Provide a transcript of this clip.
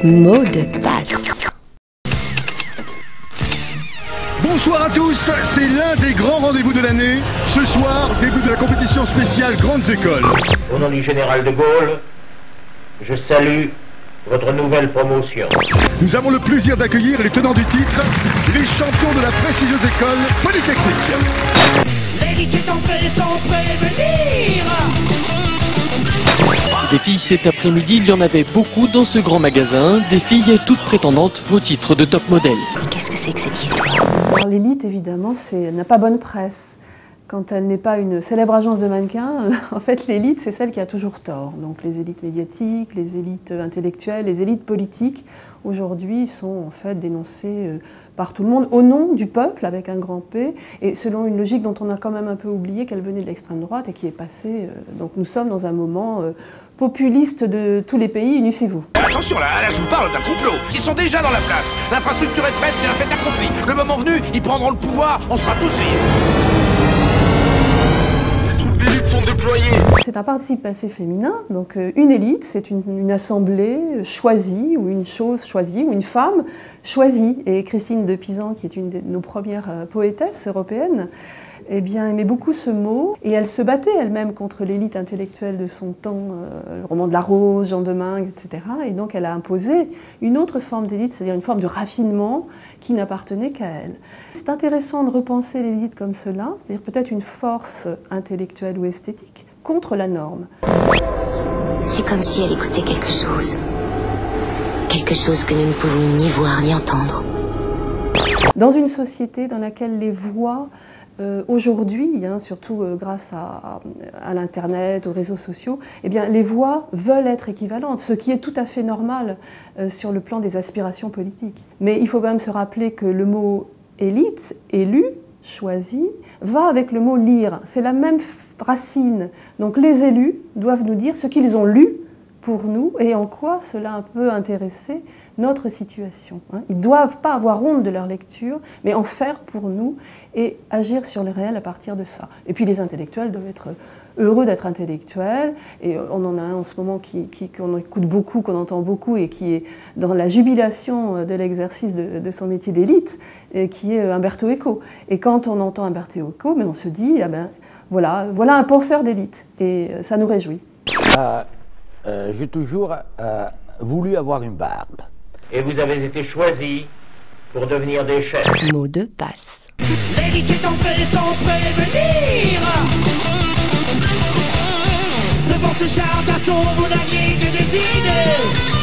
Mot de passe. Bonsoir à tous, c'est l'un des grands rendez-vous de l'année. Ce soir, début de la compétition spéciale Grandes Écoles. Au nom du général de Gaulle, je salue votre nouvelle promotion. Nous avons le plaisir d'accueillir les tenants du titre, les champions de la prestigieuse école Polytechnique. L'élite est entrée sans prévenir. Des filles cet après-midi, il y en avait beaucoup dans ce grand magasin, des filles toutes prétendantes au titre de top modèle. Mais qu'est-ce que c'est que cette histoire? L'élite, évidemment, n'a pas bonne presse. Quand elle n'est pas une célèbre agence de mannequins, en fait, l'élite, c'est celle qui a toujours tort. Donc les élites médiatiques, les élites intellectuelles, les élites politiques, aujourd'hui, sont en fait dénoncées par tout le monde au nom du peuple, avec un grand P, et selon une logique dont on a quand même un peu oublié qu'elle venait de l'extrême droite et qui est passée. Donc nous sommes dans un moment populiste de tous les pays, unissez-vous. Attention là, je vous parle d'un complot. Ils sont déjà dans la place. L'infrastructure est prête, c'est un fait accompli. Le moment venu, ils prendront le pouvoir, on sera tous grillés. C'est un participe passé féminin, donc une élite, c'est une assemblée choisie, ou une chose choisie, ou une femme choisie. Et Christine de Pisan, qui est une de nos premières poétesses européennes, eh bien, aimait beaucoup ce mot, et elle se battait elle-même contre l'élite intellectuelle de son temps, le roman de la Rose, Jean Domingue, etc. Et donc elle a imposé une autre forme d'élite, c'est-à-dire une forme de raffinement qui n'appartenait qu'à elle. C'est intéressant de repenser l'élite comme cela, c'est-à-dire peut-être une force intellectuelle ou esthétique contre la norme. C'est comme si elle écoutait quelque chose. Quelque chose que nous ne pouvons ni voir ni entendre. Dans une société dans laquelle les voix, aujourd'hui, surtout grâce à l'Internet, aux réseaux sociaux, eh bien, les voix veulent être équivalentes, ce qui est tout à fait normal sur le plan des aspirations politiques. Mais il faut quand même se rappeler que le mot élite, élu, choisi, va avec le mot lire. C'est la même racine. Donc les élus doivent nous dire ce qu'ils ont lu pour nous et en quoi cela peut intéresser notre situation. Ils ne doivent pas avoir honte de leur lecture, mais en faire pour nous et agir sur le réel à partir de ça. Et puis les intellectuels doivent être heureux d'être intellectuels, et on en a un en ce moment qu'on écoute beaucoup, qu'on entend beaucoup, et qui est dans la jubilation de l'exercice de son métier d'élite, qui est Umberto Eco. Et quand on entend Umberto Eco, mais on se dit, ah ben, voilà un penseur d'élite, et ça nous réjouit. J'ai toujours voulu avoir une barbe. Et vous avez été choisi pour devenir des chefs. Mot de passe. L'élite est entrée sans prévenir. Devant ce char d'assaut, vous n'aviez que des idées.